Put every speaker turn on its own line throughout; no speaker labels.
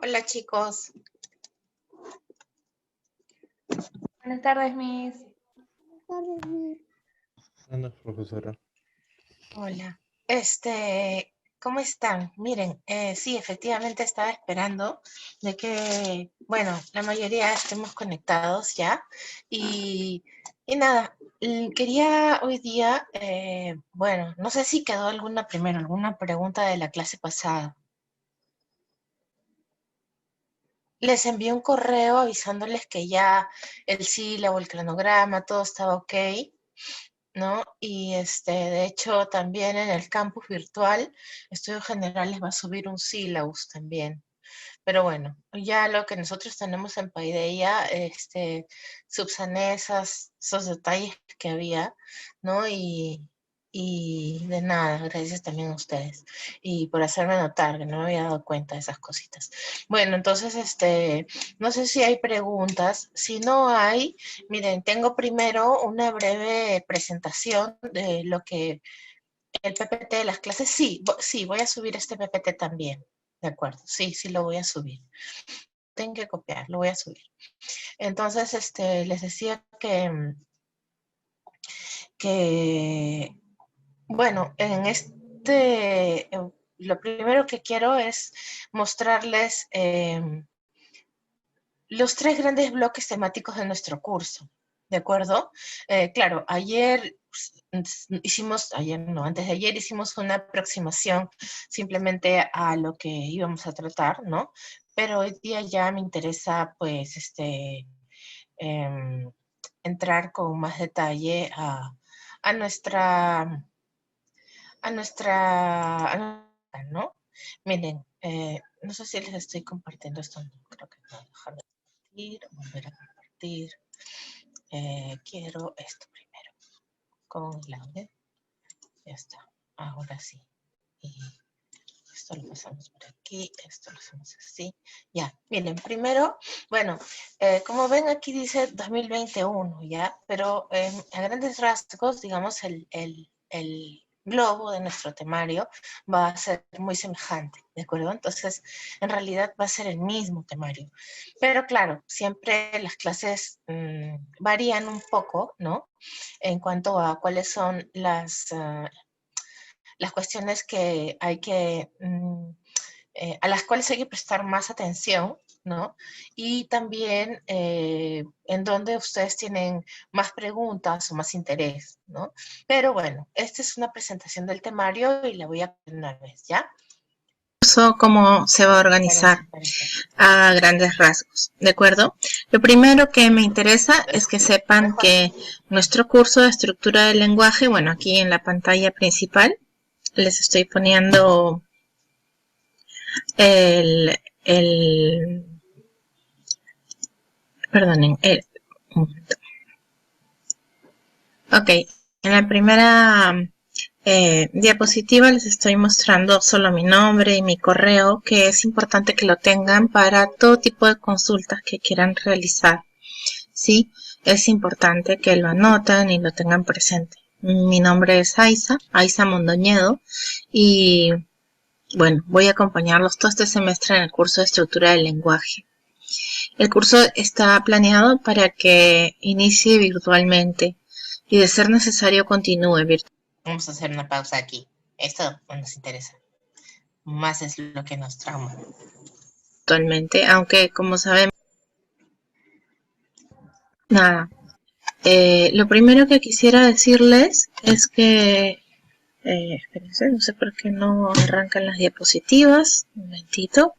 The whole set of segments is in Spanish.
Hola chicos,
Buenas tardes, Miss.
Buenas, profesora.
hola. ¿Cómo están? Miren, sí, efectivamente estaba esperando de que, bueno, la mayoría estemos conectados ya. Y nada, quería hoy día, bueno, no sé si quedó alguna pregunta de la clase pasada. Les envié un correo avisándoles que ya el sílabo, el cronograma, todo estaba ok, ¿no? Y de hecho también en el campus virtual, Estudios Generales va a subir un sílabus también. Pero bueno, ya lo que nosotros tenemos en Paideia, subsané esos detalles que había, ¿no? Y de nada, gracias también a ustedes. Y por hacerme notar, que no me había dado cuenta de esas cositas. Bueno, entonces, no sé si hay preguntas. Si no hay, miren, tengo primero una breve presentación de lo que el PPT de las clases. Sí, sí, voy a subir este PPT también. De acuerdo, sí, sí lo voy a subir. Tengo que copiar, lo voy a subir. Entonces, les decía que bueno, lo primero que quiero es mostrarles los tres grandes bloques temáticos de nuestro curso, ¿de acuerdo? Claro, antes de ayer hicimos una aproximación simplemente a lo que íbamos a tratar, ¿no? Pero hoy día ya me interesa, pues, em, entrar con más detalle a nuestra, ¿no? Miren, no sé si les estoy compartiendo esto, no, creo que no, dejar de compartir, volver a compartir. Quiero esto primero, con la audio, ya está, ahora sí. Y esto lo pasamos por aquí, esto lo hacemos así. Ya, miren, primero, bueno, como ven aquí dice 2021, ¿ya? Pero a grandes rasgos, digamos, el globo de nuestro temario va a ser muy semejante, ¿de acuerdo? Entonces, en realidad va a ser el mismo temario. Pero claro, siempre las clases varían un poco, ¿no? En cuanto a cuáles son las cuestiones que hay que, a las cuales hay que prestar más atención, ¿no? Y también en donde ustedes tienen más preguntas o más interés, ¿no? Pero bueno, esta es una presentación del temario y la voy a poner una vez, ¿ya?
Cómo se va a organizar a grandes rasgos, ¿de acuerdo? Lo primero que me interesa es que sepan que nuestro curso de estructura del lenguaje, bueno, aquí en la pantalla principal les estoy poniendo un momento. Ok, en la primera diapositiva les estoy mostrando solo mi nombre y mi correo, que es importante que lo tengan para todo tipo de consultas que quieran realizar. ¿Sí? Es importante que lo anoten y lo tengan presente. Mi nombre es Aiza Mondoñedo, y bueno, voy a acompañarlos todo este semestre en el curso de estructura del lenguaje. El curso está planeado para que inicie virtualmente y de ser necesario continúe virtualmente.
Vamos a hacer una pausa aquí. Esto no nos interesa. Más es lo que nos trauma.
Aunque como sabemos, nada. Lo primero que quisiera decirles es que, espérense, no sé por qué no arrancan las diapositivas. Un momentito.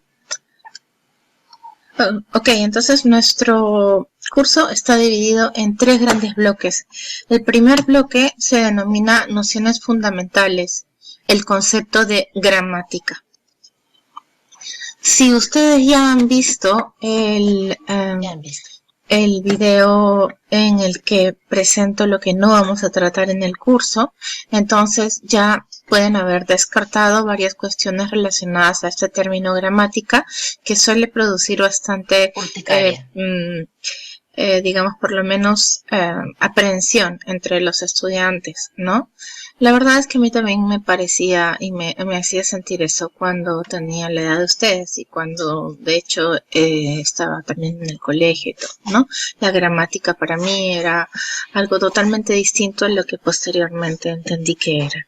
Ok, entonces nuestro curso está dividido en tres grandes bloques. El primer bloque se denomina nociones fundamentales, el concepto de gramática. Si ustedes ya han visto el video en el que presento lo que no vamos a tratar en el curso, entonces ya pueden haber descartado varias cuestiones relacionadas a este término gramática, que suele producir bastante digamos, por lo menos aprehensión entre los estudiantes, ¿no? La verdad es que a mí también me parecía y me hacía sentir eso cuando tenía la edad de ustedes y cuando, de hecho, estaba también en el colegio y todo, ¿no? La gramática para mí era algo totalmente distinto a lo que posteriormente entendí que era,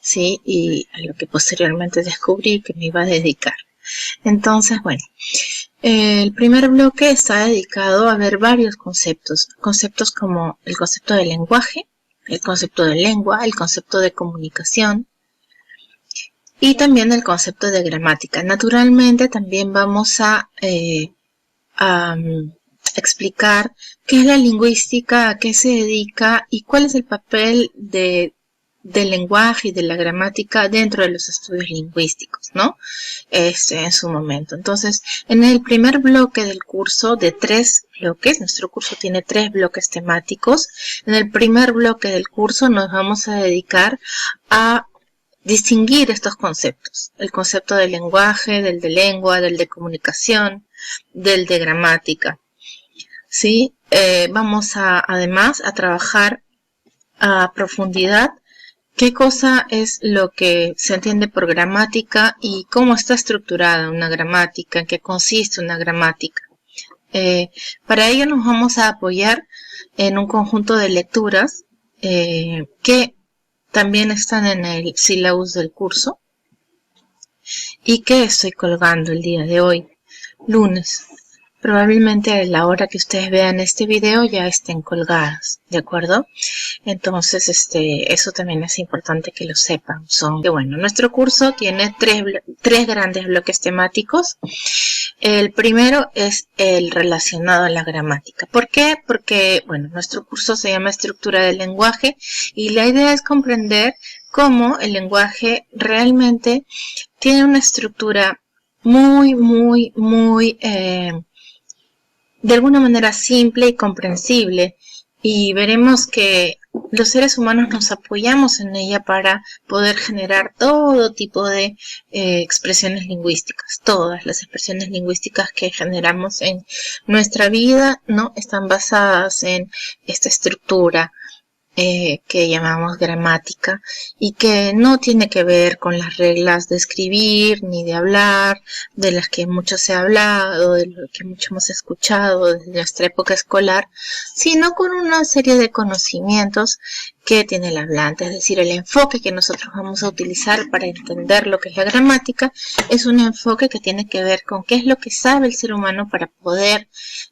¿sí? Y a lo que posteriormente descubrí que me iba a dedicar. Entonces, bueno, el primer bloque está dedicado a ver varios conceptos, conceptos como el concepto de lenguaje, el concepto de lengua, el concepto de comunicación y también el concepto de gramática. Naturalmente también vamos a explicar qué es la lingüística, a qué se dedica y cuál es el papel del lenguaje y de la gramática dentro de los estudios lingüísticos, ¿no? En su momento. Entonces, en el primer bloque del curso, de 3 bloques, nuestro curso tiene 3 bloques temáticos. En el primer bloque del curso nos vamos a dedicar a distinguir estos conceptos. El concepto del lenguaje, del de lengua, del de comunicación, del de gramática. ¿Sí? Vamos además a trabajar a profundidad qué cosa es lo que se entiende por gramática y cómo está estructurada una gramática, en qué consiste una gramática. Para ello nos vamos a apoyar en un conjunto de lecturas que también están en el sílabus del curso y que estoy colgando el día de hoy, lunes. Probablemente a la hora que ustedes vean este video ya estén colgadas, ¿de acuerdo? Entonces, eso también es importante que lo sepan. Bueno, nuestro curso tiene tres grandes bloques temáticos. El primero es el relacionado a la gramática. ¿Por qué? Porque, bueno, nuestro curso se llama Estructura del Lenguaje y la idea es comprender cómo el lenguaje realmente tiene una estructura muy, de alguna manera simple y comprensible, y veremos que los seres humanos nos apoyamos en ella para poder generar todo tipo de expresiones lingüísticas. Todas las expresiones lingüísticas que generamos en nuestra vida, ¿no?, están basadas en esta estructura que llamamos gramática y que no tiene que ver con las reglas de escribir ni de hablar, de las que mucho se ha hablado, de lo que mucho hemos escuchado desde nuestra época escolar, sino con una serie de conocimientos que tiene el hablante. Es decir, el enfoque que nosotros vamos a utilizar para entender lo que es la gramática es un enfoque que tiene que ver con qué es lo que sabe el ser humano para poder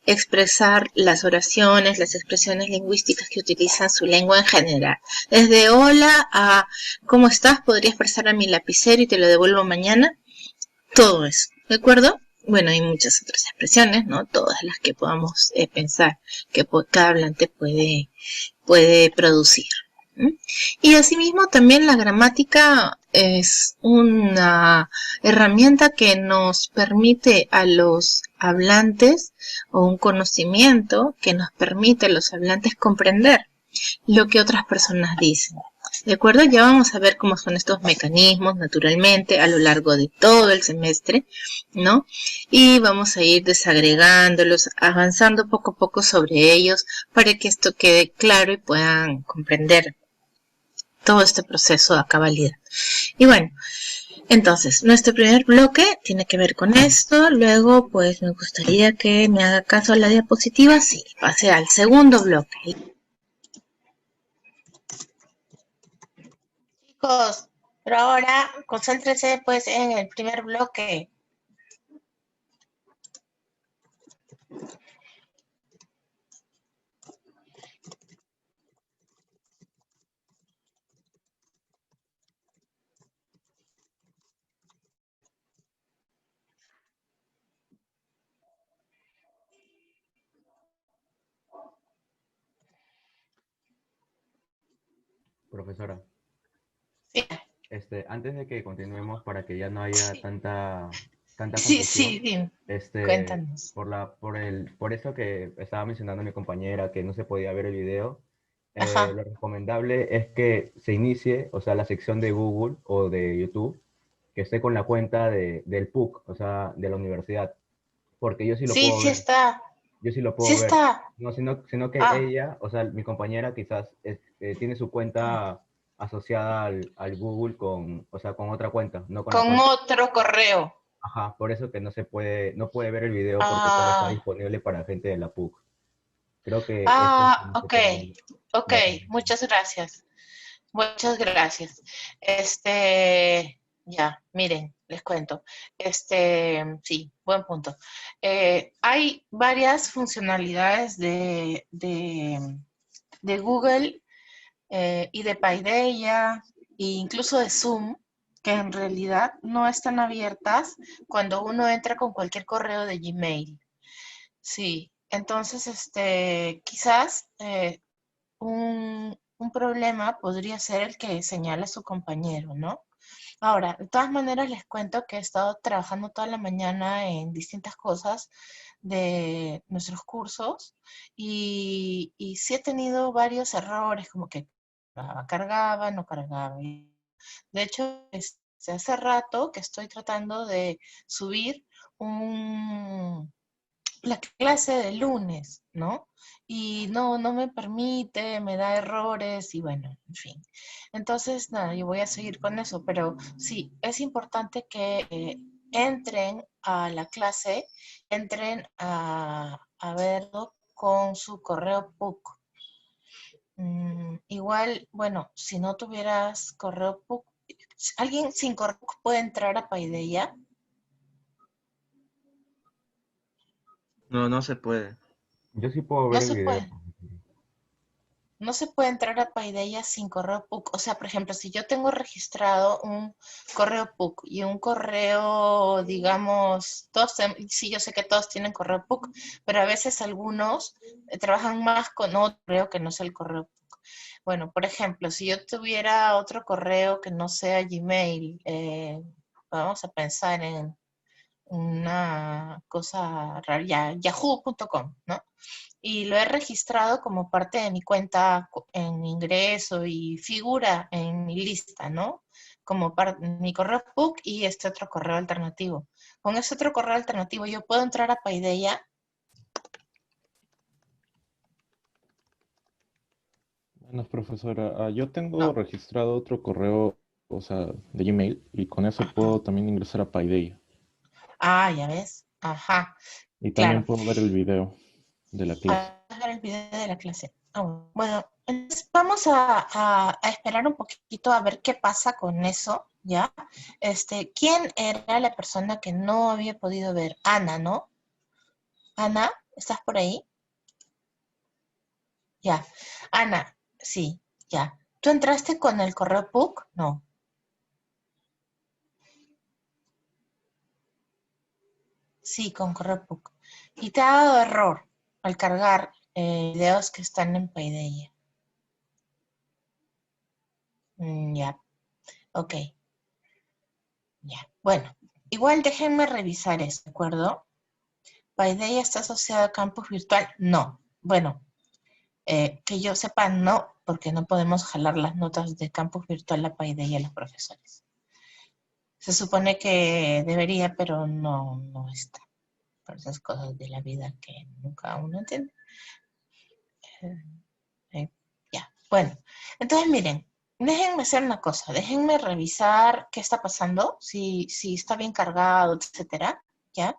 expresar las oraciones, las expresiones lingüísticas que utilizan su lengua en general. Desde hola a ¿cómo estás? Podrías prestarme mi lapicero y te lo devuelvo mañana. Todo eso, ¿de acuerdo? Bueno, hay muchas otras expresiones, ¿no? Todas las que podamos pensar que cada hablante puede producir. Y asimismo también la gramática es una herramienta que nos permite a los hablantes, o un conocimiento que nos permite a los hablantes comprender lo que otras personas dicen. ¿De acuerdo? Ya vamos a ver cómo son estos mecanismos naturalmente a lo largo de todo el semestre, ¿no? Y vamos a ir desagregándolos, avanzando poco a poco sobre ellos para que esto quede claro y puedan comprender todo este proceso a cabalidad. Y bueno, entonces, nuestro primer bloque tiene que ver con esto. Luego, pues me gustaría que me haga caso a la diapositiva. Sí, pase al segundo bloque.
Chicos, pero ahora concéntrense pues en el primer bloque.
Profesora,
Sí,
antes de que continuemos, para que ya no haya tanta
sí,
confusión,
sí, cuéntanos.
por eso que estaba mencionando mi compañera que no se podía ver el video,
Ajá.
lo recomendable es que se inicie, o sea, la sección de Google o de YouTube, que esté con la cuenta del PUC, o sea, de la universidad, porque yo sí lo
Sí,
puedo
sí
ver.
está.
yo sí lo
Sí
puedo ver.
está.
No, sino que
Ah,
ella, o sea, mi compañera quizás tiene su cuenta asociada al Google con, o sea, con otra cuenta, no con la
con
cuenta.
otro correo.
Ajá, por eso que no puede ver el video porque solo está
Ah,
disponible para gente de la PUC. Creo que eso es
ah,
más que
ok,
todo
ok,
la condición.
muchas gracias. Muchas gracias. Ya, miren, les cuento. Sí, buen punto. Hay varias funcionalidades de Google y de Paideia e incluso de Zoom que en realidad no están abiertas cuando uno entra con cualquier correo de Gmail. Sí, entonces, quizás un problema podría ser el que señala su compañero, ¿no? Ahora, de todas maneras les cuento que he estado trabajando toda la mañana en distintas cosas de nuestros cursos y sí he tenido varios errores, como que cargaba, no cargaba. De hecho, hace rato que estoy tratando de subir un, la clase de lunes, ¿no? Y no me permite, me da errores y bueno, en fin. Entonces, nada, yo voy a seguir con eso, pero sí, es importante que entren a la clase, entren a verlo con su correo PUC. Igual, bueno, si no tuvieras correo PUC, ¿alguien sin correo PUC puede entrar a Paideia?
No, no se puede.
Yo sí puedo
No
ver el
se
video.
puede. No se puede entrar a Paideia sin correo PUC. O sea, por ejemplo, si yo tengo registrado un correo PUC y un correo, digamos, sí, yo sé que todos tienen correo PUC, pero a veces algunos trabajan más con otro correo que no sea el correo PUC. Bueno, por ejemplo, si yo tuviera otro correo que no sea Gmail, vamos a pensar en una cosa rara, yahoo.com, ¿no? Y lo he registrado como parte de mi cuenta en ingreso y figura en mi lista, ¿no? Como mi correo PUC y este otro correo alternativo. Con ese otro correo alternativo yo puedo entrar a Paideia.
Buenas, profesora. Yo tengo
No.
registrado otro correo, o sea, de Gmail, y con ese puedo también ingresar a Paideia.
Ah, ya ves. Ajá,
Y también
claro.
puedo ver el video de la clase.
A ver el video de la clase. Bueno, entonces vamos a esperar un poquito a ver qué pasa con eso, ¿ya? ¿Quién era la persona que no había podido ver? Ana, ¿no? Ana, ¿estás por ahí? Ya. Ana, sí, ya. ¿Tú entraste con el correo PUC? No. Sí, con correo PUC. Y te ha dado error al cargar videos que están en Paideia. Ya, ok, ya. Bueno, igual déjenme revisar eso, ¿de acuerdo? ¿Paideia está asociado a campus virtual? No. Bueno, que yo sepa, no, porque no podemos jalar las notas de campus virtual a Paideia a los profesores. Se supone que debería, pero no está. Por esas cosas de la vida que nunca uno entiende. Eh, ya, bueno. Entonces, miren, déjenme hacer una cosa. Déjenme revisar qué está pasando, si está bien cargado, etcétera, ¿ya?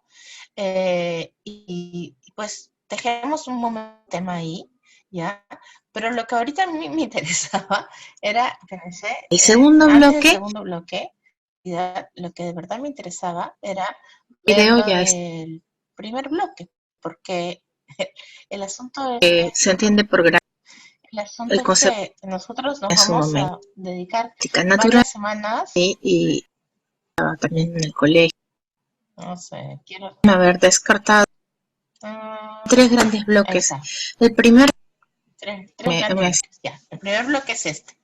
Y pues dejemos un momento el tema ahí, ¿ya? Pero lo que ahorita a mí me interesaba era, pensé,
El segundo
antes del
bloque,
segundo bloque, ya, lo que de verdad me interesaba era ver
video
lo
ya
del primer bloque, porque el asunto
se entiende por el
es
concepto
que nosotros nos
en su
vamos
momento.
a dedicar
Física natural
varias semanas,
y también en el colegio.
no sé, quiero...
Haber descartado tres grandes
ahí
bloques.
está.
El primero
Tres grandes bloques, ya. El primer bloque es este,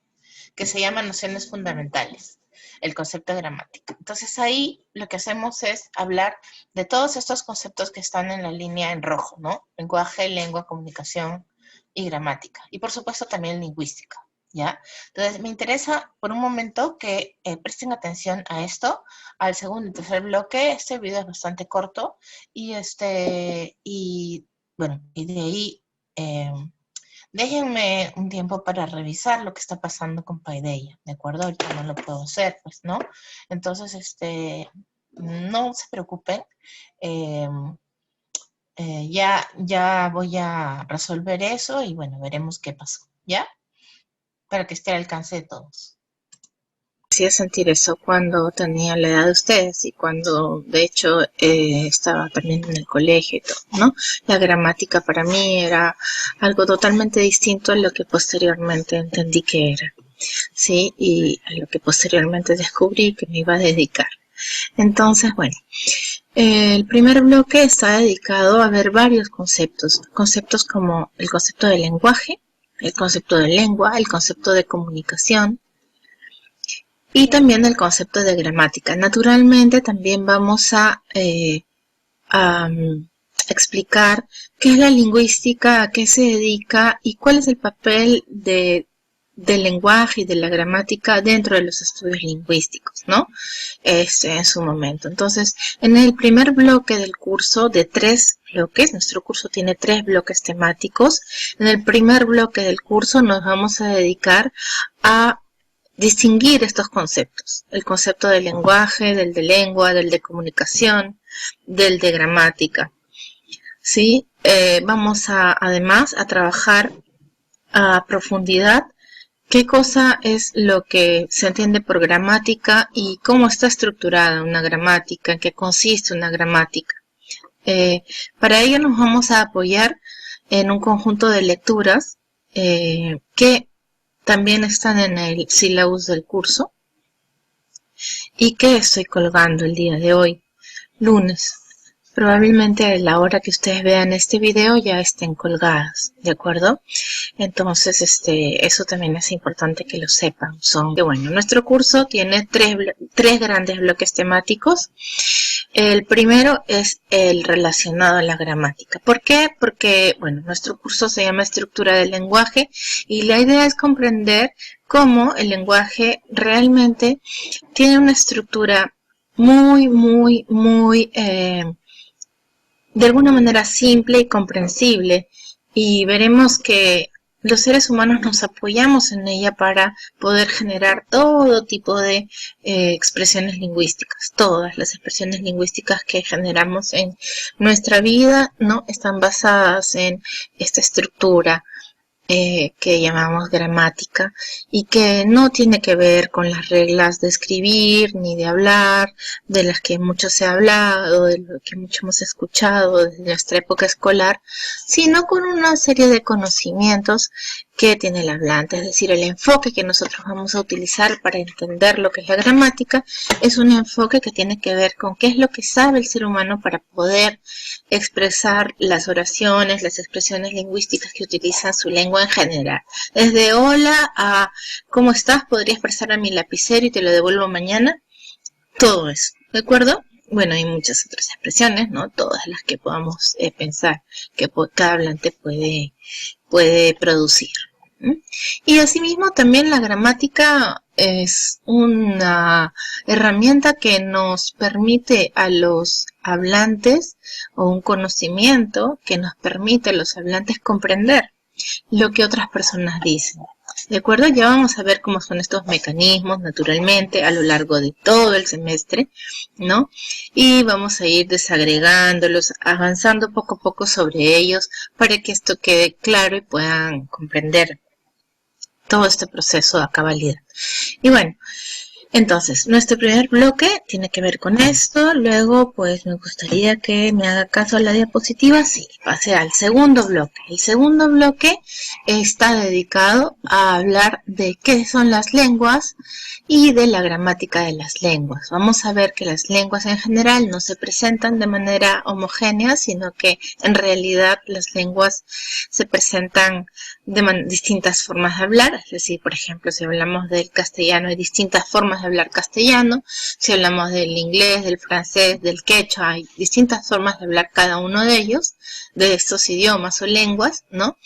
que se llama nociones fundamentales, el concepto de gramática. Entonces ahí lo que hacemos es hablar de todos estos conceptos que están en la línea en rojo, ¿no? Lenguaje, lengua, comunicación y gramática. Y por supuesto también lingüística, ¿ya? Entonces me interesa por un momento que presten atención a esto, al segundo y tercer bloque. Este video es bastante corto y bueno, y de ahí déjenme un tiempo para revisar lo que está pasando con Paideia, ¿de acuerdo? Ahorita no lo puedo hacer, pues, ¿no? Entonces, no se preocupen. Ya voy a resolver eso y bueno, veremos qué pasó, ¿ya? Para que esté al alcance de todos.
Hacía sentir eso cuando tenía la edad de ustedes y cuando de hecho estaba también en el colegio y todo, ¿no? La gramática para mí era algo totalmente distinto a lo que posteriormente entendí que era, ¿sí? Y a lo que posteriormente descubrí que me iba a dedicar. Entonces, bueno, el primer bloque está dedicado a ver varios conceptos como el concepto de lenguaje, el concepto de lengua, el concepto de comunicación, y también el concepto de gramática. Naturalmente también vamos a explicar qué es la lingüística, a qué se dedica y cuál es el papel del lenguaje y de la gramática dentro de los estudios lingüísticos, ¿no? En su momento. Entonces, en el primer bloque del curso de 3 bloques, nuestro curso tiene 3 bloques temáticos. En el primer bloque del curso nos vamos a dedicar a distinguir estos conceptos, el concepto del lenguaje, del de lengua, del de comunicación, del de gramática, ¿sí? Vamos además a trabajar a profundidad qué cosa es lo que se entiende por gramática y cómo está estructurada una gramática, en qué consiste una gramática. Para ello nos vamos a apoyar en un conjunto de lecturas que también están en el sílabus del curso y que estoy colgando el día de hoy, lunes. Probablemente a la hora que ustedes vean este video ya estén colgadas, ¿de acuerdo? Entonces, eso también es importante que lo sepan. Bueno, nuestro curso tiene tres grandes bloques temáticos. El primero es el relacionado a la gramática. ¿Por qué? Porque, bueno, nuestro curso se llama Estructura del Lenguaje y la idea es comprender cómo el lenguaje realmente tiene una estructura muy, de alguna manera simple y comprensible, y veremos que los seres humanos nos apoyamos en ella para poder generar todo tipo de expresiones lingüísticas. Todas las expresiones lingüísticas que generamos en nuestra vida, ¿no?, están basadas en esta estructura que llamamos gramática y que no tiene que ver con las reglas de escribir ni de hablar, de las que mucho se ha hablado, de lo que mucho hemos escuchado desde nuestra época escolar, sino con una serie de conocimientos que tiene el hablante. Es decir, el enfoque que nosotros vamos a utilizar para entender lo que es la gramática es un enfoque que tiene que ver con qué es lo que sabe el ser humano para poder expresar las oraciones, las expresiones lingüísticas que utilizan su lengua en general. Desde hola a ¿cómo estás? Podría expresar a mi lapicero y te lo devuelvo mañana. Todo eso, ¿de acuerdo? Bueno, hay muchas otras expresiones, ¿no? Todas las que podamos pensar que cada hablante puede producir. Y asimismo también la gramática es una herramienta que nos permite a los hablantes, o un conocimiento que nos permite a los hablantes comprender lo que otras personas dicen. ¿De acuerdo? Ya vamos a ver cómo son estos mecanismos naturalmente a lo largo de todo el semestre, ¿no? Y vamos a ir desagregándolos, avanzando poco a poco sobre ellos para que esto quede claro y puedan comprender todo este proceso a cabalidad. Y bueno, entonces, nuestro primer bloque tiene que ver con esto. Luego, pues me gustaría que me haga caso a la diapositiva. Sí, pase al segundo bloque. El segundo bloque está dedicado a hablar de qué son las lenguas y de la gramática de las lenguas. Vamos a ver que las lenguas en general no se presentan de manera homogénea, sino que en realidad las lenguas se presentan de distintas formas de hablar. Es decir, por ejemplo, si hablamos del castellano, hay distintas formas de hablar castellano. Si hablamos del inglés, del francés, del quechua, hay distintas formas de hablar cada uno de ellos, de estos idiomas o lenguas, ¿no?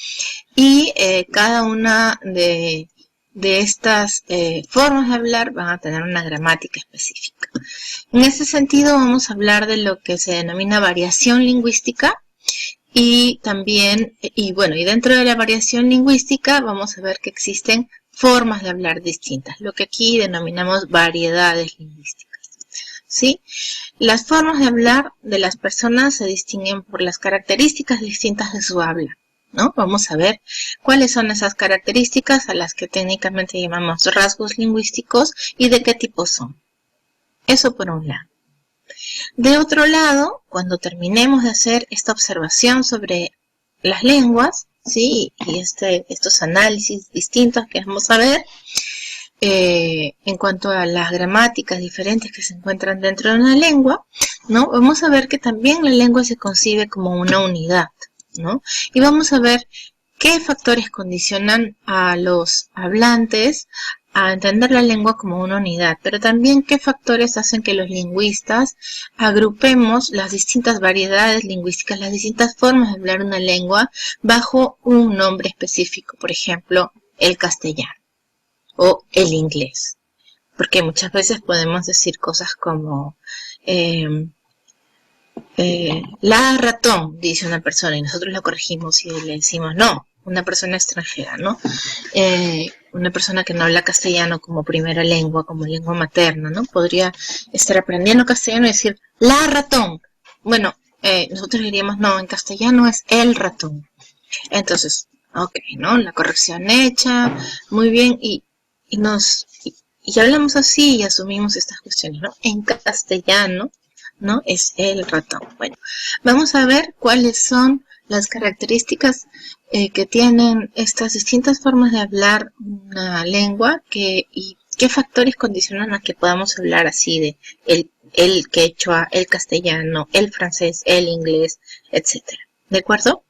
Y cada una de estas formas de hablar van a tener una gramática específica. En ese sentido vamos a hablar de lo que se denomina variación lingüística Y también, y bueno, y dentro de la variación lingüística vamos a ver que existen formas de hablar distintas, lo que aquí denominamos variedades lingüísticas, ¿sí? Las formas de hablar de las personas se distinguen por las características distintas de su habla, ¿no? Vamos a ver cuáles son esas características a las que técnicamente llamamos rasgos lingüísticos y de qué tipo son. Eso por un lado. De otro lado, cuando terminemos de hacer esta observación sobre las lenguas, ¿sí? Y estos análisis distintos que vamos a ver, en cuanto a las gramáticas diferentes que se encuentran dentro de una lengua, ¿no? Vamos a ver que también la lengua se concibe como una unidad, ¿no? Y vamos a ver qué factores condicionan a los hablantes a entender la lengua como una unidad, pero también qué factores hacen que los lingüistas agrupemos las distintas variedades lingüísticas, las distintas formas de hablar una lengua bajo un nombre específico, por ejemplo, el castellano o el inglés, porque muchas veces podemos decir cosas como la ratón, dice una persona, y nosotros lo corregimos y le decimos no, una persona extranjera, ¿no? Una persona que no habla castellano como primera lengua, como lengua materna, ¿no? Podría estar aprendiendo castellano y decir la ratón. Bueno, nosotros diríamos no, en castellano es el ratón. Entonces, ok, ¿no? La corrección hecha, muy bien, y hablamos así y asumimos estas cuestiones, ¿no? En castellano, ¿no? Es el ratón. Bueno, vamos a ver cuáles son las características que tienen estas distintas formas de hablar una lengua y qué factores condicionan a que podamos hablar así de el quechua, el castellano, el francés, el inglés, etcétera. ¿De acuerdo?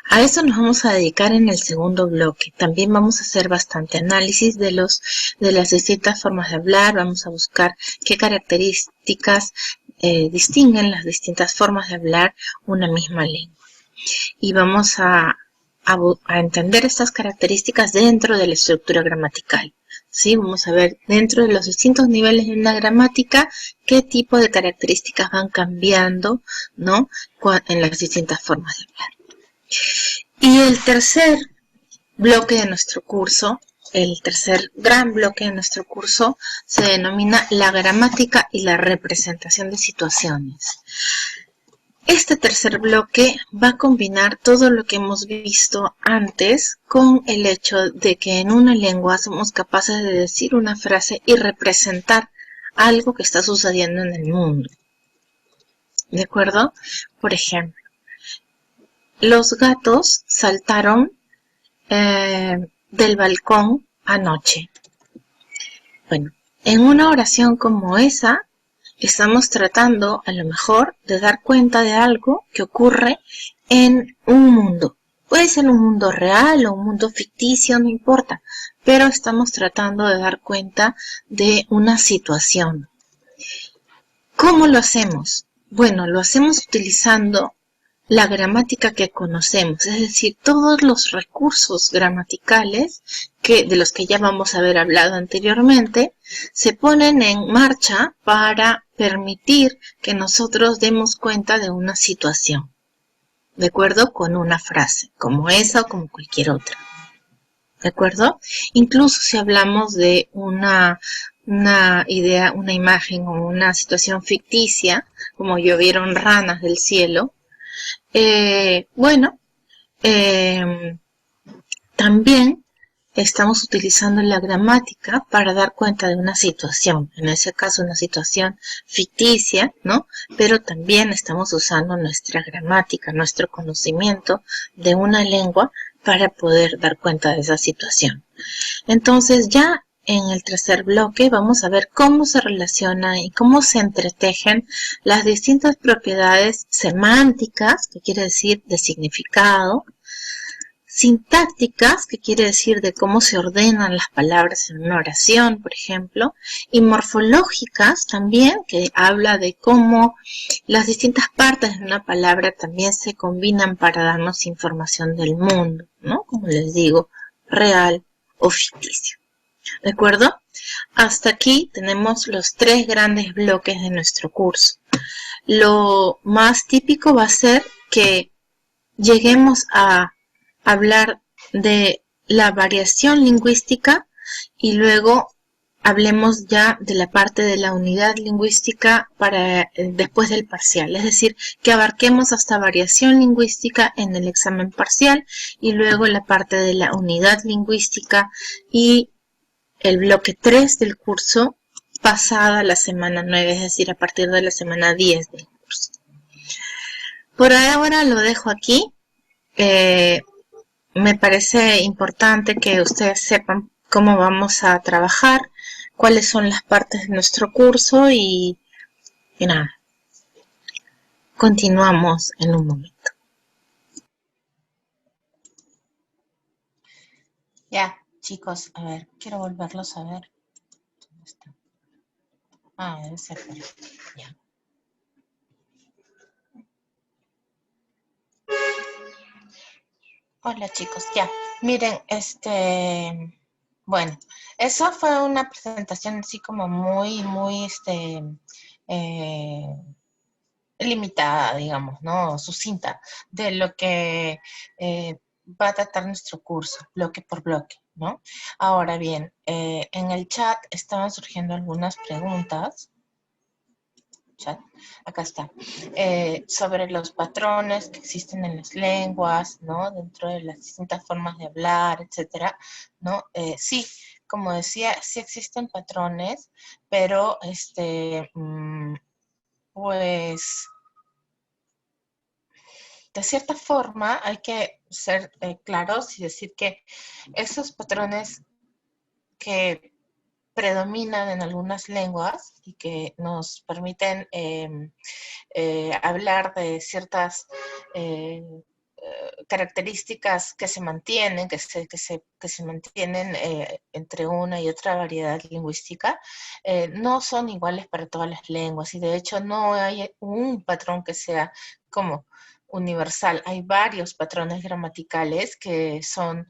A eso nos vamos a dedicar en el segundo bloque. También vamos a hacer bastante análisis de las distintas formas de hablar. Vamos a buscar qué características distinguen las distintas formas de hablar una misma lengua. Y vamos a entender estas características dentro de la estructura gramatical. ¿Sí? Vamos a ver dentro de los distintos niveles de una gramática qué tipo de características van cambiando, ¿no? En las distintas formas de hablar. Y el tercer bloque de nuestro curso, el tercer gran bloque de nuestro curso, se denomina la gramática y la representación de situaciones. Este tercer bloque va a combinar todo lo que hemos visto antes con el hecho de que en una lengua somos capaces de decir una frase y representar algo que está sucediendo en el mundo. ¿De acuerdo? Por ejemplo, los gatos saltaron del balcón anoche. Bueno, en una oración como esa, estamos tratando a lo mejor de dar cuenta de algo que ocurre en un mundo. Puede ser un mundo real o un mundo ficticio, no importa, pero estamos tratando de dar cuenta de una situación. ¿Cómo lo hacemos? Bueno, lo hacemos utilizando la gramática que conocemos, es decir, todos los recursos gramaticales de los que ya vamos a haber hablado anteriormente, se ponen en marcha para permitir que nosotros demos cuenta de una situación, ¿de acuerdo? Con una frase, como esa o como cualquier otra, ¿de acuerdo? Incluso si hablamos de una idea, una imagen o una situación ficticia, como llovieron ranas del cielo, también estamos utilizando la gramática para dar cuenta de una situación, en ese caso una situación ficticia, ¿no? Pero también estamos usando nuestra gramática, nuestro conocimiento de una lengua para poder dar cuenta de esa situación. Entonces ya en el tercer bloque vamos a ver cómo se relacionan y cómo se entretejen las distintas propiedades semánticas, que quiere decir de significado, sintácticas, que quiere decir de cómo se ordenan las palabras en una oración, por ejemplo, y morfológicas también, que habla de cómo las distintas partes de una palabra también se combinan para darnos información del mundo, ¿no? Como les digo, real o ficticio. ¿De acuerdo? Hasta aquí tenemos los tres grandes bloques de nuestro curso. Lo más típico va a ser que lleguemos a hablar de la variación lingüística y luego hablemos ya de la parte de la unidad lingüística para después del parcial. Es decir, que abarquemos hasta variación lingüística en el examen parcial y luego la parte de la unidad lingüística y el bloque 3 del curso pasada la semana 9, es decir, a partir de la semana 10 del curso. Por ahora lo dejo aquí. Me parece importante que ustedes sepan cómo vamos a trabajar, cuáles son las partes de nuestro curso y nada. Continuamos en un momento.
Ya, chicos, a ver, quiero volverlos a ver. ¿Dónde está? Ah, debe ser por ahí. Ya. Hola, chicos, ya. Miren, bueno, eso fue una presentación así como muy, eh, limitada, digamos, ¿no? Sucinta, de lo que va a tratar nuestro curso, bloque por bloque, ¿no? Ahora bien, en el chat estaban surgiendo algunas preguntas. Chat, acá está, sobre los patrones que existen en las lenguas, ¿no? Dentro de las distintas formas de hablar, etcétera, ¿no? Sí, como decía, sí existen patrones, pero pues de cierta forma hay que ser claros y decir que esos patrones que predominan en algunas lenguas y que nos permiten hablar de ciertas características que se mantienen, que se mantienen entre una y otra variedad lingüística, no son iguales para todas las lenguas y de hecho no hay un patrón que sea como universal. Hay varios patrones gramaticales que son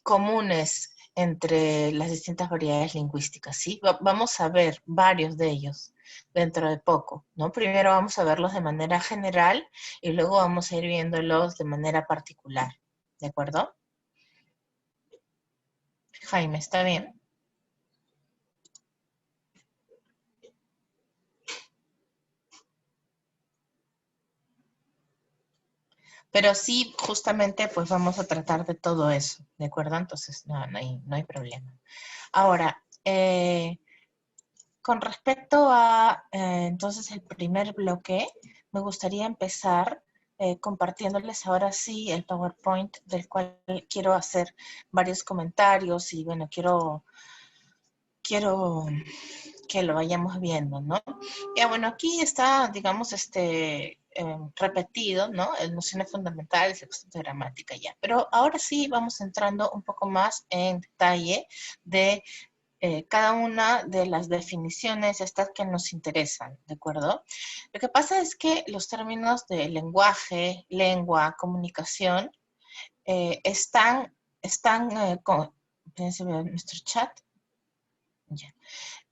comunes entre las distintas variedades lingüísticas, ¿sí? Vamos a ver varios de ellos dentro de poco, ¿no? Primero vamos a verlos de manera general y luego vamos a ir viéndolos de manera particular, ¿de acuerdo? Jaime, ¿está bien? Pero sí, justamente, pues vamos a tratar de todo eso, ¿de acuerdo? Entonces, no hay problema. Ahora, con respecto a, entonces, el primer bloque, me gustaría empezar compartiéndoles ahora sí el PowerPoint del cual quiero hacer varios comentarios y, bueno, quiero que lo vayamos viendo, ¿no? Ya, bueno, aquí está, digamos, repetido, ¿no? Nociones fundamentales, el concepto de gramática, ya. Pero ahora sí vamos entrando un poco más en detalle de cada una de las definiciones estas que nos interesan, ¿de acuerdo? Lo que pasa es que los términos de lenguaje, lengua, comunicación, fíjense en nuestro chat, ya,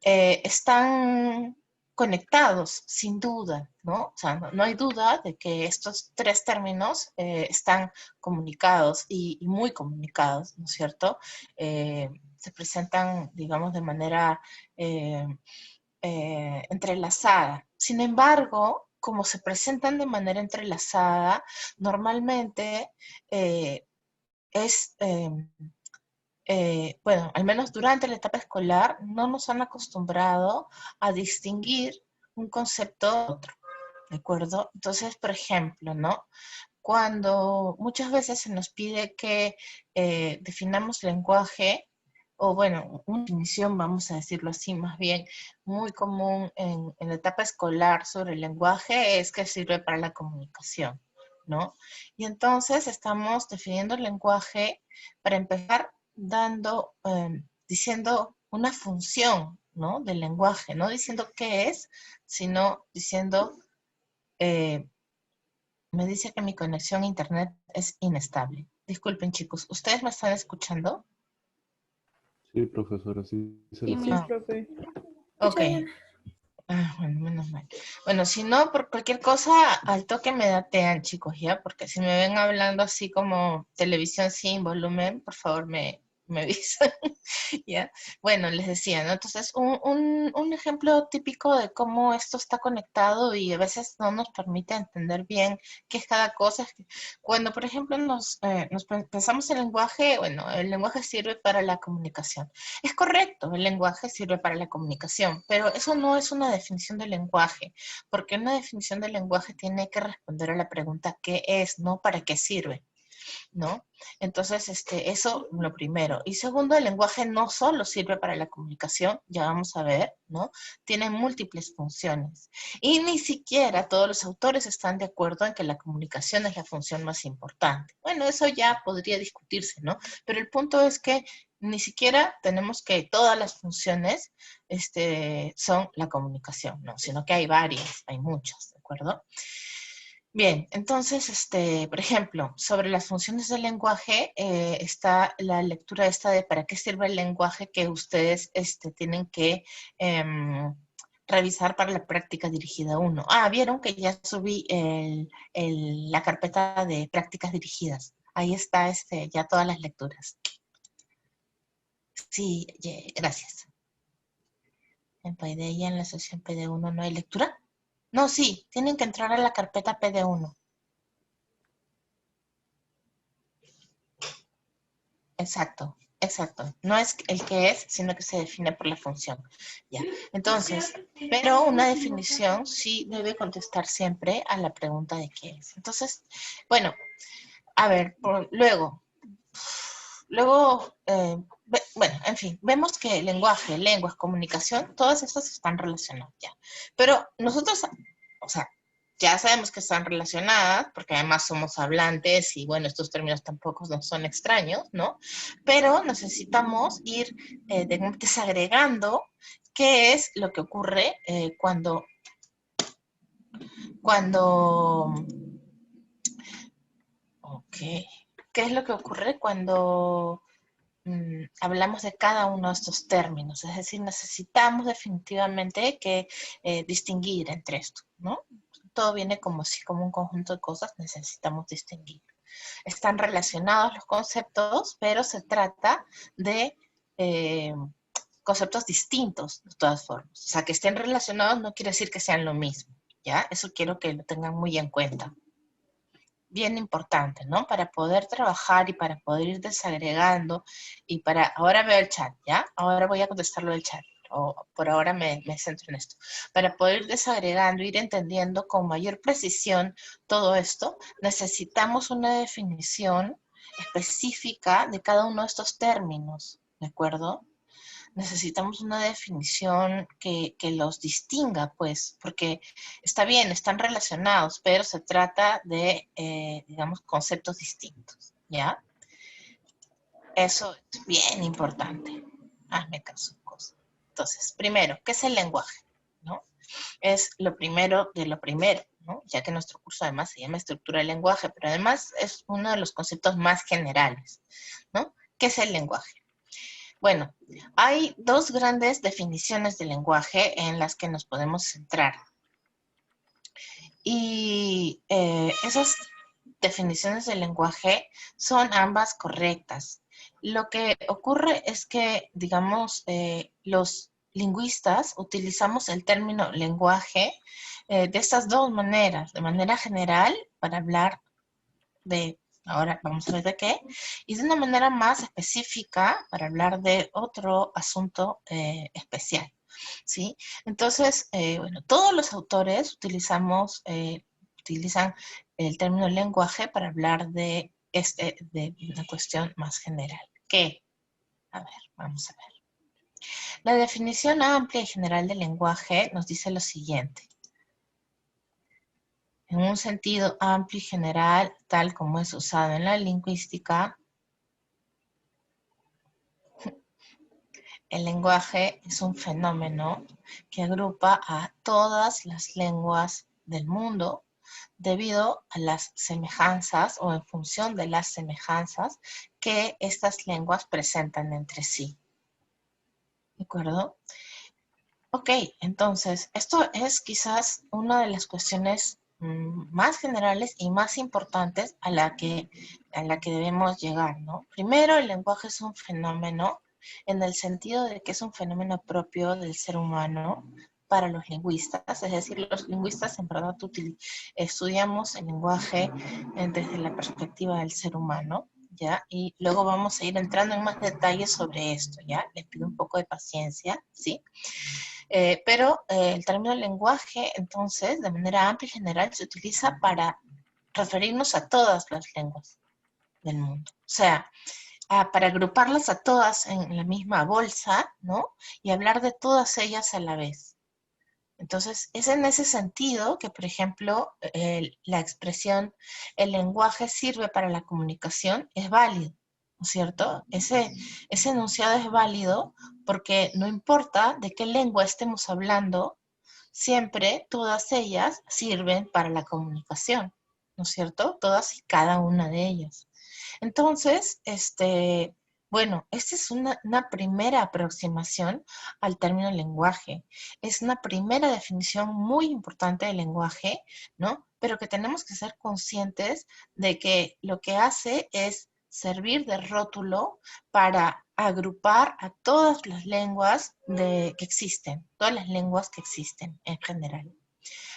están conectados, sin duda, ¿no? O sea, no hay duda de que estos tres términos están comunicados y muy comunicados, ¿no es cierto? Se presentan, digamos, de manera entrelazada. Sin embargo, como se presentan de manera entrelazada, normalmente es... bueno, al menos durante la etapa escolar, no nos han acostumbrado a distinguir un concepto de otro, ¿de acuerdo? Entonces, por ejemplo, ¿no? Cuando muchas veces se nos pide que definamos lenguaje, o bueno, una definición, vamos a decirlo así, más bien muy común en la etapa escolar sobre el lenguaje es que sirve para la comunicación, ¿no? Y entonces estamos definiendo el lenguaje para empezar diciendo una función, ¿no? Del lenguaje, no diciendo qué es, sino diciendo, me dice que mi conexión a internet es inestable. Disculpen, chicos, ¿ustedes me están escuchando?
Sí, profesora, sí se
Sí,
lo
mis
escucho.
profe.
Ok,
Escucha bien.
Ah, bueno, menos mal. Bueno, si no, por cualquier cosa, al toque me datean, chicos, ¿ya? Porque si me ven hablando así como televisión sin volumen, por favor me avisan, ¿ya? Bueno, les decía, ¿no? Entonces, un ejemplo típico de cómo esto está conectado y a veces no nos permite entender bien qué es cada cosa, es que cuando, por ejemplo, pensamos en lenguaje, bueno, el lenguaje sirve para la comunicación. Es correcto, el lenguaje sirve para la comunicación, pero eso no es una definición de lenguaje, porque una definición de lenguaje tiene que responder a la pregunta ¿qué es? No ¿para qué sirve? ¿No? Entonces, eso lo primero. Y segundo, el lenguaje no solo sirve para la comunicación, ya vamos a ver, ¿no? Tiene múltiples funciones. Y ni siquiera todos los autores están de acuerdo en que la comunicación es la función más importante. Bueno, eso ya podría discutirse, ¿no? Pero el punto es que ni siquiera tenemos que todas las funciones son la comunicación, ¿no? Sino que hay varias, hay muchas, ¿de acuerdo? Bien, entonces, por ejemplo, sobre las funciones del lenguaje, está la lectura esta de para qué sirve el lenguaje que ustedes tienen que revisar para la práctica dirigida 1. Ah, vieron que ya subí la carpeta de prácticas dirigidas. Ahí está ya todas las lecturas. Sí, gracias. En Paideia, en la sección PD1 no hay lectura. No, sí, tienen que entrar a la carpeta PD1. Exacto, exacto. No es el que es, sino que se define por la función. Ya. Entonces, pero una definición sí debe contestar siempre a la pregunta de qué es. Entonces, bueno, a ver, luego, bueno, en fin, vemos que lenguaje, lenguas, comunicación, todas estas están relacionadas ya. Pero nosotros, o sea, ya sabemos que están relacionadas, porque además somos hablantes y bueno, estos términos tampoco nos son extraños, ¿no? Pero necesitamos ir desagregando qué es lo que ocurre cuando, ok, qué es lo que ocurre cuando hablamos de cada uno de estos términos. Es decir, necesitamos definitivamente que distinguir entre esto, ¿no? Todo viene como si como un conjunto de cosas, necesitamos distinguir. Están relacionados los conceptos, pero se trata de conceptos distintos de todas formas. O sea, que estén relacionados no quiere decir que sean lo mismo, ¿ya? Eso quiero que lo tengan muy en cuenta. Bien importante, ¿no? Para poder trabajar y para poder ir desagregando y para, ahora veo el chat, ¿ya? Ahora voy a contestarlo del chat, o por ahora me centro en esto. Para poder ir desagregando, ir entendiendo con mayor precisión todo esto, necesitamos una definición específica de cada uno de estos términos, ¿de acuerdo? Necesitamos una definición que los distinga, pues, porque está bien, están relacionados, pero se trata de, digamos, conceptos distintos, ¿ya? Eso es bien importante. Hazme caso, cosa. Entonces, primero, ¿qué es el lenguaje? ¿No? Es lo primero de lo primero, ¿no? Ya que nuestro curso además se llama estructura del lenguaje, pero además es uno de los conceptos más generales, ¿no? ¿Qué es el lenguaje? Bueno, hay dos grandes definiciones de lenguaje en las que nos podemos centrar. Y esas definiciones de lenguaje son ambas correctas. Lo que ocurre es que, digamos, los lingüistas utilizamos el término lenguaje de estas dos maneras. De manera general, para hablar de, ahora vamos a ver de qué, y de una manera más específica para hablar de otro asunto especial, ¿sí? Entonces, bueno, todos los autores utilizan el término lenguaje para hablar de una cuestión más general. ¿Qué? A ver, vamos a ver. La definición amplia y general del lenguaje nos dice lo siguiente. En un sentido amplio y general, tal como es usado en la lingüística, el lenguaje es un fenómeno que agrupa a todas las lenguas del mundo debido a las semejanzas o en función de las semejanzas que estas lenguas presentan entre sí. ¿De acuerdo? Ok, entonces, esto es quizás una de las cuestiones más generales y más importantes a la que debemos llegar, ¿no? Primero, el lenguaje es un fenómeno en el sentido de que es un fenómeno propio del ser humano para los lingüistas, es decir, los lingüistas en verdad estudiamos el lenguaje desde la perspectiva del ser humano, ¿ya? Y luego vamos a ir entrando en más detalles sobre esto, ¿ya? Les pido un poco de paciencia, ¿sí? Pero el término lenguaje, entonces, de manera amplia y general, se utiliza para referirnos a todas las lenguas del mundo. O sea, para agruparlas a todas en la misma bolsa, ¿no? Y hablar de todas ellas a la vez. Entonces, es en ese sentido que, por ejemplo, la expresión el lenguaje sirve para la comunicación es válido, ¿no es cierto? Ese enunciado es válido porque no importa de qué lengua estemos hablando, siempre todas ellas sirven para la comunicación, ¿no es cierto? Todas y cada una de ellas. Entonces, bueno, esta es una primera aproximación al término lenguaje. Es una primera definición muy importante del lenguaje, ¿no? Pero que tenemos que ser conscientes de que lo que hace es servir de rótulo para agrupar a todas las lenguas que existen, todas las lenguas que existen en general.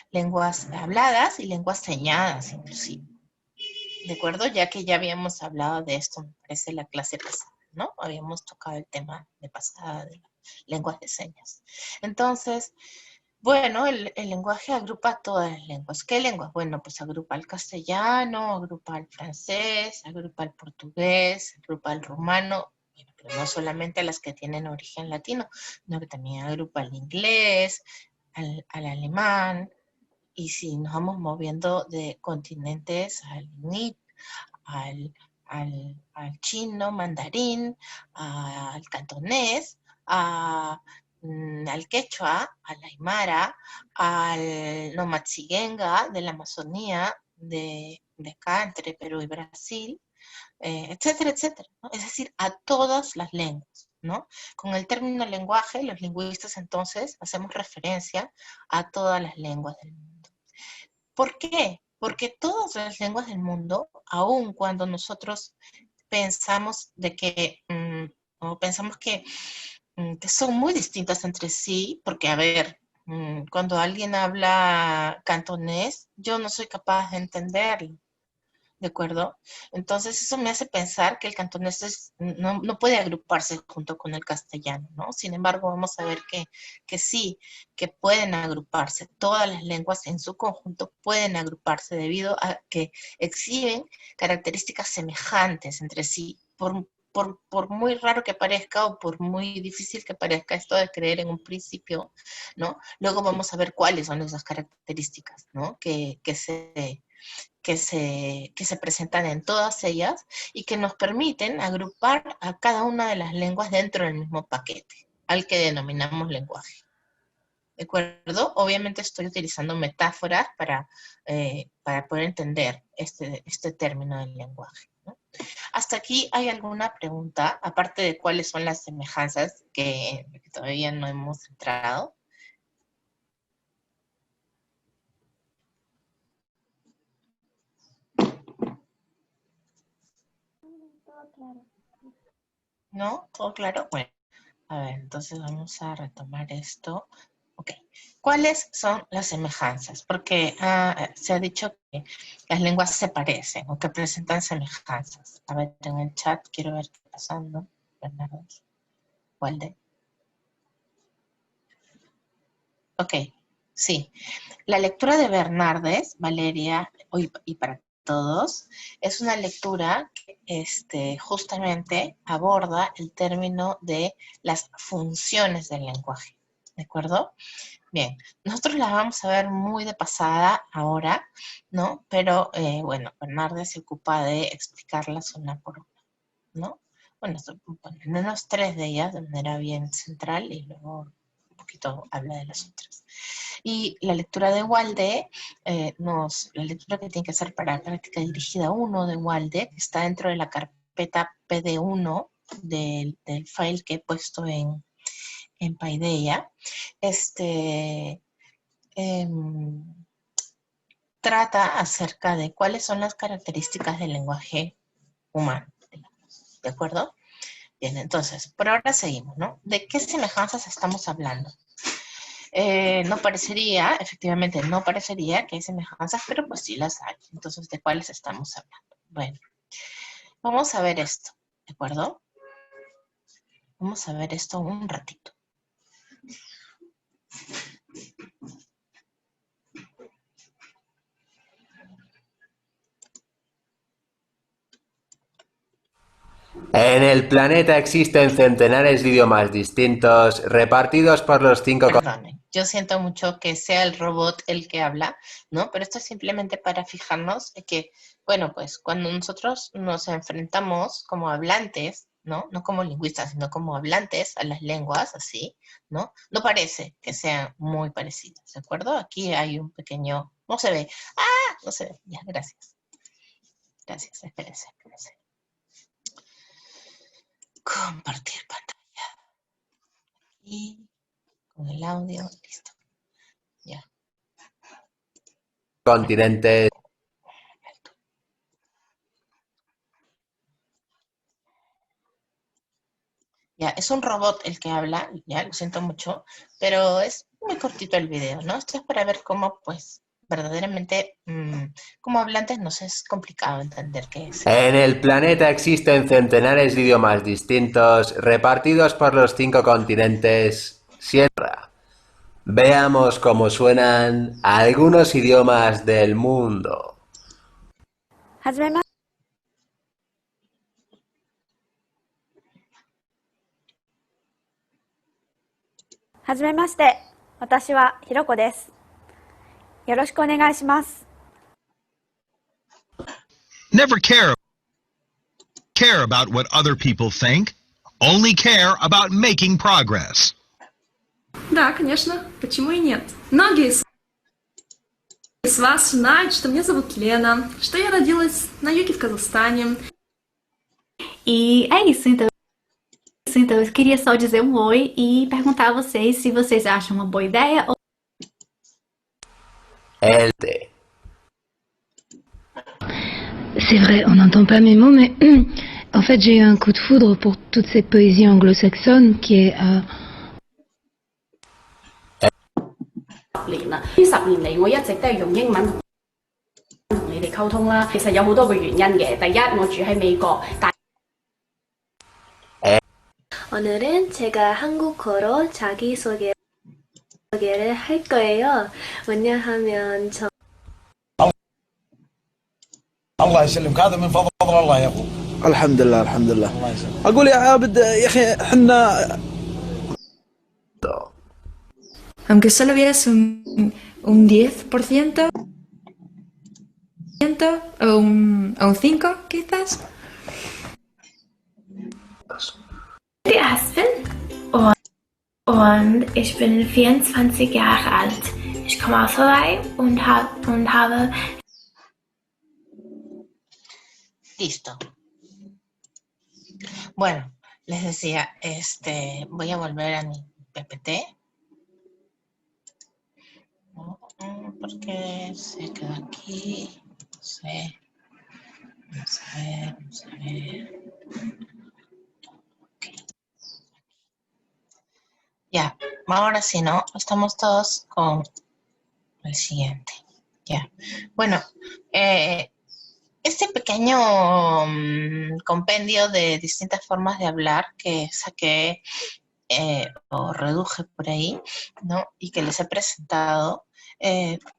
Lenguas habladas y lenguas señadas, inclusive. ¿De acuerdo? Ya que ya habíamos hablado de esto, me parece, la clase pasada, ¿no? Habíamos tocado el tema de pasada de las lenguas de señas. Entonces, bueno, el lenguaje agrupa todas las lenguas. ¿Qué lenguas? Bueno, pues agrupa el castellano, agrupa el francés, agrupa el portugués, agrupa el rumano, bueno, pero no solamente a las que tienen origen latino, sino que también agrupa el inglés, al alemán, y si nos vamos moviendo de continentes al NIP, al chino, mandarín, al cantonés, al quechua, al aymara, al nomaxigenga de la Amazonía, de acá entre Perú y Brasil, etcétera, etcétera, ¿no? Es decir, a todas las lenguas, ¿no? Con el término lenguaje, los lingüistas entonces hacemos referencia a todas las lenguas del mundo. ¿Por qué? Porque todas las lenguas del mundo, aun cuando nosotros pensamos de que, o pensamos que son muy distintas entre sí, porque, a ver, cuando alguien habla cantonés, yo no soy capaz de entenderlo. ¿De acuerdo? Entonces eso me hace pensar que el cantonés no puede agruparse junto con el castellano, ¿no? Sin embargo, vamos a ver que sí, que pueden agruparse. Todas las lenguas en su conjunto pueden agruparse debido a que exhiben características semejantes entre sí. Por muy raro que parezca o por muy difícil que parezca esto de creer en un principio, ¿no? Luego vamos a ver cuáles son esas características, ¿no? Que se presentan en todas ellas y que nos permiten agrupar a cada una de las lenguas dentro del mismo paquete, al que denominamos lenguaje. ¿De acuerdo? Obviamente estoy utilizando metáforas para poder entender este término del lenguaje, ¿no? ¿Hasta aquí hay alguna pregunta, aparte de cuáles son las semejanzas que todavía no hemos entrado?
Todo claro.
¿No? ¿Todo claro? Bueno, a ver, entonces vamos a retomar esto. Ok, ¿cuáles son las semejanzas? Porque se ha dicho que las lenguas se parecen o que presentan semejanzas. A ver, en el chat quiero ver qué está pasando. Bernardo, Walde. Ok, sí. La lectura de Bernardes, Valeria, y para todos, es una lectura que justamente aborda el término de las funciones del lenguaje. ¿De acuerdo? Bien, nosotros las vamos a ver muy de pasada ahora, ¿no? Pero bueno, Bernardes se ocupa de explicarlas una por una, ¿no? Bueno, al menos 3 de ellas de manera bien central y luego un poquito habla de las otras. Y la lectura de Walde, la lectura que tiene que hacer para práctica dirigida 1 de Walde, que está dentro de la carpeta PD1 del file que he puesto en en Paideia, trata acerca de cuáles son las características del lenguaje humano, digamos, ¿de acuerdo? Bien, entonces, por ahora seguimos, ¿no? ¿De qué semejanzas estamos hablando? No parecería, efectivamente, no parecería que hay semejanzas, pero pues sí las hay. Entonces, ¿de cuáles estamos hablando? Bueno, vamos a ver esto, ¿de acuerdo? Vamos a ver esto un ratito.
En el planeta existen centenares de idiomas distintos repartidos por los 5
Perdonen, yo siento mucho que sea el robot el que habla, ¿no? Pero esto es simplemente para fijarnos de que, bueno, pues cuando nosotros nos enfrentamos como hablantes, ¿no? No como lingüistas, sino como hablantes a las lenguas, así, ¿no? No parece que sean muy parecidas, ¿de acuerdo? Aquí hay un pequeño, no se ve, ¡ah! No se ve, ya, gracias. Gracias, espérense. Compartir pantalla. Y con el audio, listo. Ya.
continentes.
Ya, es un robot el que habla, ya, lo siento mucho, pero es muy cortito el video, ¿no? Esto es para ver cómo, pues, verdaderamente, como hablantes nos es complicado entender qué es.
En el planeta existen centenares de idiomas distintos repartidos por los 5 continentes. Sierra. Veamos cómo suenan algunos idiomas del mundo.
はじめまはじめまして。私はひろこです。よろしくお願いします。
Never care about what other people think. Only care about making progress.
Да, конечно. Почему и нет? Многие из вас знают, что меня зовут Лена, что я родилась на юге в Казахстане.
E é isso, então eu queria só dizer um oi e perguntar a vocês se vocês acham uma boa ideia ou...
C'est vrai, on n'entend pas mes mots, mais en fait j'ai eu un coup de foudre pour toute cette poésie anglo-saxonne qui est...
年啦，呢10年嚟我一直都係用英文同你哋溝通啦。其實有好多個原因嘅。第一，我住喺美國，但
오늘은 제가 한국어로 자기소개를 할 거예요. 왜냐하면 저
الله يسلمك هذا من فضل الله يا ابو الحمد لله الحمد لله اقول يا عابد يا اخي احنا
aunque solo vieras un 10% o un 5 quizás.
die Aspen und ich bin 24 Jahre alt. Ich komme aus Hawaii und habe...
Listo. Bueno, les decía, voy a volver a mi PPT. Porque se quedó aquí. No sé. Vamos a ver. Okay. Ya, ahora sí, ¿no? Estamos todos con el siguiente. Ya. Bueno, este pequeño compendio de distintas formas de hablar que saqué o reduje por ahí, ¿no? Y que les he presentado,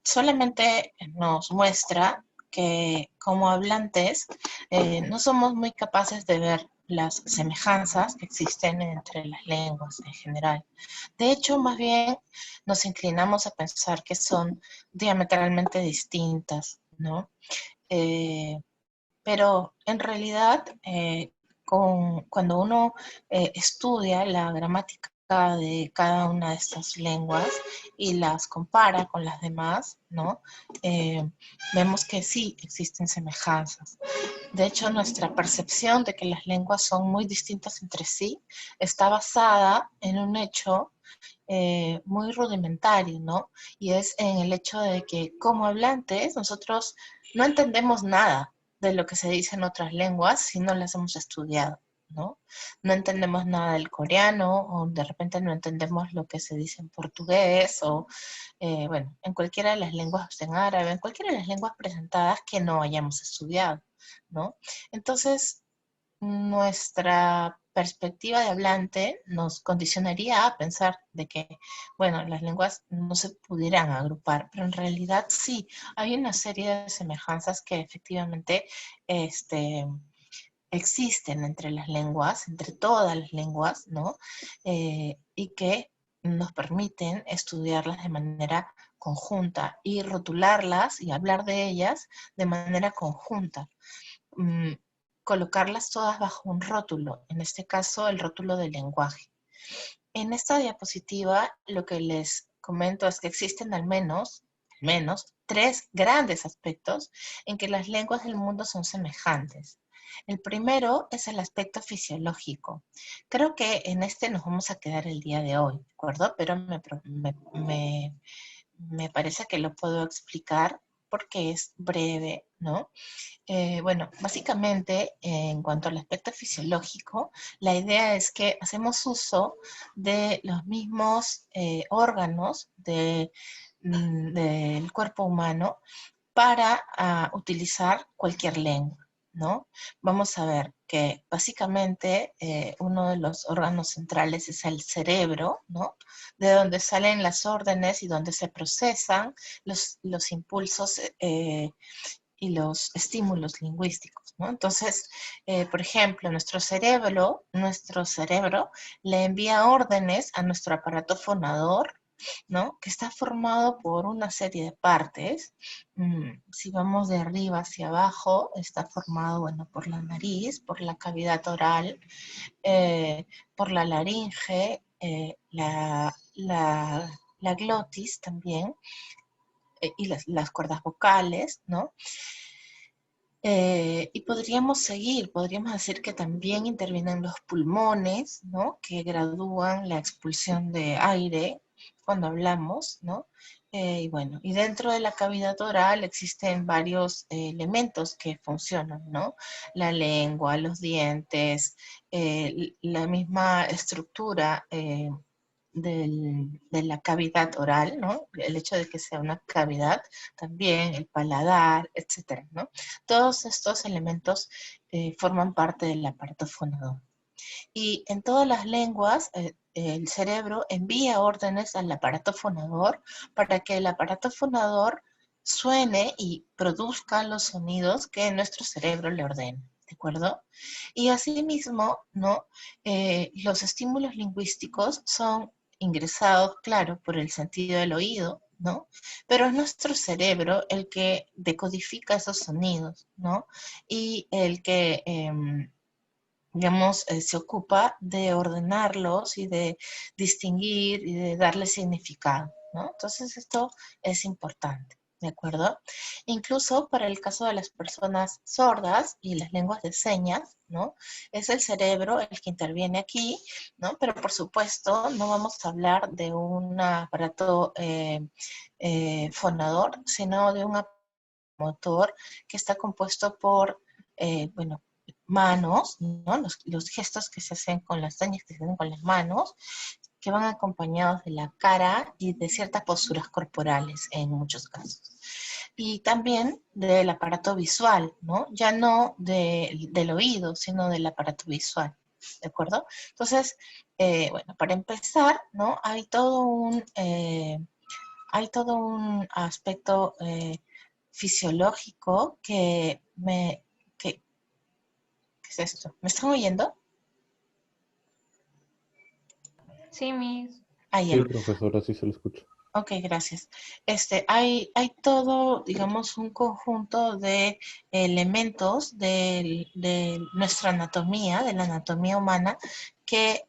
solamente nos muestra que como hablantes no somos muy capaces de ver las semejanzas que existen entre las lenguas en general. De hecho, más bien nos inclinamos a pensar que son diametralmente distintas, ¿no? Pero en realidad, cuando uno estudia la gramática de cada una de estas lenguas y las compara con las demás, ¿no? Vemos que sí existen semejanzas. De hecho, nuestra percepción de que las lenguas son muy distintas entre sí está basada en un hecho muy rudimentario, ¿no? Y es en el hecho de que como hablantes nosotros no entendemos nada de lo que se dice en otras lenguas si no las hemos estudiado, ¿no? No entendemos nada del coreano, o de repente no entendemos lo que se dice en portugués, o bueno, en cualquiera de las lenguas, en árabe, en cualquiera de las lenguas presentadas que no hayamos estudiado, ¿no? Entonces, nuestra perspectiva de hablante nos condicionaría a pensar de que, bueno, las lenguas no se pudieran agrupar, pero en realidad sí, hay una serie de semejanzas que efectivamente existen entre las lenguas, entre todas las lenguas, ¿no? Y que nos permiten estudiarlas de manera conjunta y rotularlas y hablar de ellas de manera conjunta. Colocarlas todas bajo un rótulo, en este caso el rótulo del lenguaje. En esta diapositiva lo que les comento es que existen al menos 3 grandes aspectos en que las lenguas del mundo son semejantes. El primero es el aspecto fisiológico. Creo que en este nos vamos a quedar el día de hoy, ¿de acuerdo? Pero me parece que lo puedo explicar porque es breve, ¿no? Bueno, básicamente, en cuanto al aspecto fisiológico, la idea es que hacemos uso de los mismos órganos del cuerpo humano para utilizar cualquier lengua, ¿no? Vamos a ver que básicamente uno de los órganos centrales es el cerebro, ¿no? De donde salen las órdenes y donde se procesan los impulsos y los estímulos lingüísticos, ¿no? Entonces, por ejemplo, nuestro cerebro le envía órdenes a nuestro aparato fonador, ¿no? Que está formado por una serie de partes. Si vamos de arriba hacia abajo, está formado, bueno, por la nariz, por la cavidad oral, por la laringe, la glotis también, y las cuerdas vocales, ¿no? Y podríamos seguir, podríamos decir que también intervienen los pulmones, ¿no? Que gradúan la expulsión de aire cuando hablamos, ¿no? Y bueno, y dentro de la cavidad oral existen varios elementos que funcionan, ¿no? La lengua, los dientes, la misma estructura de la cavidad oral, ¿no? El hecho de que sea una cavidad, también el paladar, etcétera, ¿no? Todos estos elementos forman parte del aparato fonador. Y en todas las lenguas, el cerebro envía órdenes al aparato fonador para que el aparato fonador suene y produzca los sonidos que nuestro cerebro le ordena, ¿de acuerdo? Y asimismo, ¿no? Los estímulos lingüísticos son ingresados, claro, por el sentido del oído, ¿no? Pero es nuestro cerebro el que decodifica esos sonidos, ¿no? Y el que, digamos, se ocupa de ordenarlos y de distinguir y de darle significado, ¿no? Entonces esto es importante, ¿de acuerdo? Incluso para el caso de las personas sordas y las lenguas de señas, ¿no? Es el cerebro el que interviene aquí, ¿no? Pero por supuesto no vamos a hablar de un aparato fonador, sino de un motor que está compuesto por, bueno, manos, ¿no? Los gestos que se hacen con las señas que se hacen con las manos, que van acompañados de la cara y de ciertas posturas corporales en muchos casos. Y también del aparato visual, ¿no? Ya no del oído, sino del aparato visual, ¿de acuerdo? Entonces, bueno, para empezar, ¿no? Hay todo un aspecto fisiológico ¿qué es esto? ¿Me están oyendo?
Sí, Miss.
Ah, ya.
Sí, profesora, sí se lo escucho.
Ok, gracias. Hay todo, digamos, un conjunto de elementos de nuestra anatomía, de la anatomía humana, que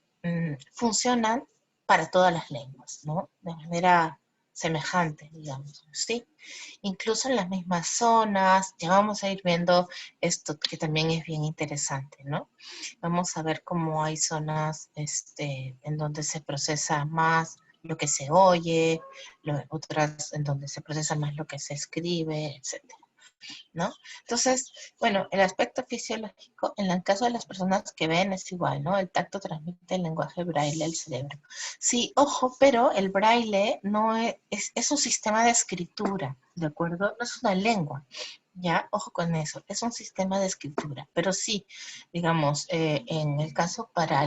funcionan para todas las lenguas, ¿no? De manera semejante, digamos, ¿sí? Incluso en las mismas zonas, ya vamos a ir viendo esto que también es bien interesante, ¿no? Vamos a ver cómo hay zonas en donde se procesa más lo que se oye, otras en donde se procesa más lo que se escribe, etcétera, ¿no? Entonces, bueno, el aspecto fisiológico, en el caso de las personas que ven es igual, ¿no? El tacto transmite el lenguaje braille al cerebro. Sí, ojo, pero el braille no es un sistema de escritura, ¿de acuerdo? No es una lengua, ¿ya? Ojo con eso, es un sistema de escritura, pero sí, digamos, en el caso para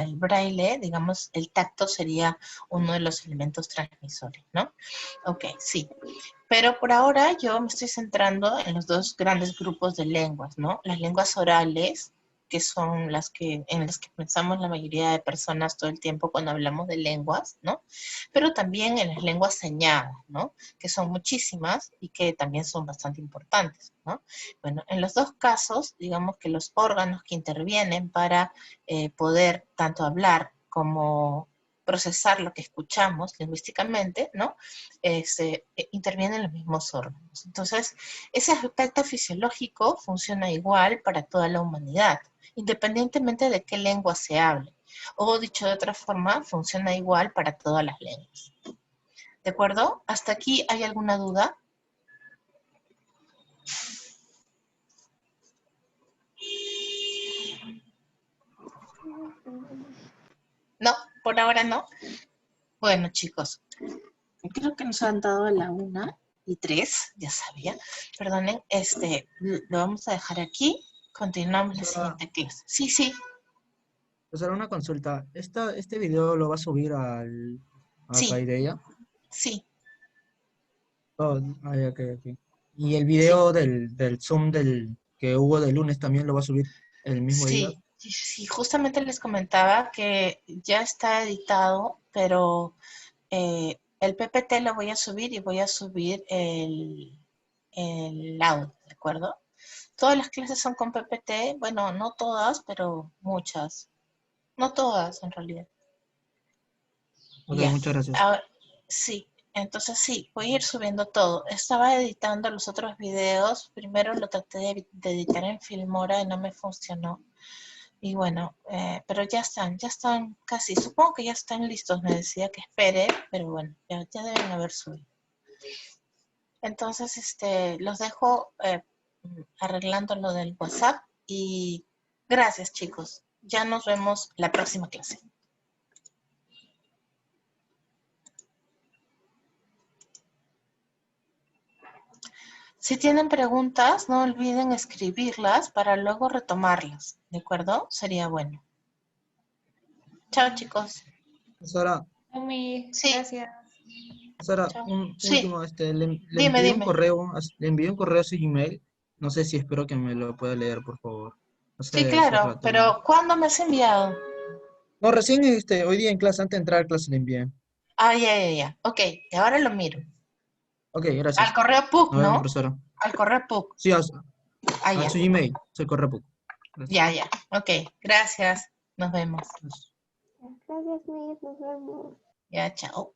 el braille, digamos, el tacto sería uno de los elementos transmisores, ¿no? Ok, sí. Pero por ahora yo me estoy centrando en los dos grandes grupos de lenguas, ¿no? Las lenguas orales, que son en las que pensamos la mayoría de personas todo el tiempo cuando hablamos de lenguas, ¿no? Pero también en las lenguas señadas, ¿no? Que son muchísimas y que también son bastante importantes, ¿no? Bueno, en los dos casos, digamos que los órganos que intervienen para poder tanto hablar como procesar lo que escuchamos lingüísticamente, ¿no? Intervienen los mismos órganos. Entonces, ese aspecto fisiológico funciona igual para toda la humanidad, independientemente de qué lengua se hable. O, dicho de otra forma, funciona igual para todas las lenguas. ¿De acuerdo? ¿Hasta aquí hay alguna duda? No, por ahora no. Bueno, chicos, creo que nos han dado la 1:03, ya sabía. Perdonen, lo vamos a dejar aquí. Continuamos la siguiente clase. Sí, sí.
Pues ahora una consulta. ¿Este video lo va a subir a
Sí.
Paideia?
Sí.
Oh, ok. ¿Y el video del Zoom que hubo de lunes también lo va a subir el mismo día?
Sí, justamente les comentaba que ya está editado, pero el PPT lo voy a subir y voy a subir el audio, ¿de acuerdo? Todas las clases son con PPT, bueno, no todas, pero muchas. No todas, en realidad.
Ok,
Ya.
muchas gracias.
Ahora, sí, entonces sí, voy a ir subiendo todo. Estaba editando los otros videos. Primero lo traté de editar en Filmora y no me funcionó. Y bueno, pero ya están casi. Supongo que ya están listos. Me decía que espere, pero bueno, ya deben haber subido. Entonces, los dejo arreglando lo del WhatsApp y gracias, chicos. Ya nos vemos la próxima clase. Si tienen preguntas, no olviden escribirlas para luego retomarlas, ¿de acuerdo? Sería bueno. Chao, chicos.
Sara,
Sí.
Gracias.
Sara,
Chao.
un
Sí.
último, le
Dime.
envié un correo a su Gmail. No sé si espero que me lo pueda leer, por favor.
Sí, claro, pero ¿cuándo me has enviado?
No, recién hoy día en clase, antes de entrar a clase le envié.
Ah, ya. Ok, ahora lo miro.
Ok, gracias.
Al correo PUC,
Nos vemos,
¿no?
profesora.
Al correo PUC.
Sí, a
ya.
su Gmail, se corre PUC.
Ya. Ok, gracias. Nos vemos.
Gracias, Miss. Nos vemos.
Ya, chao.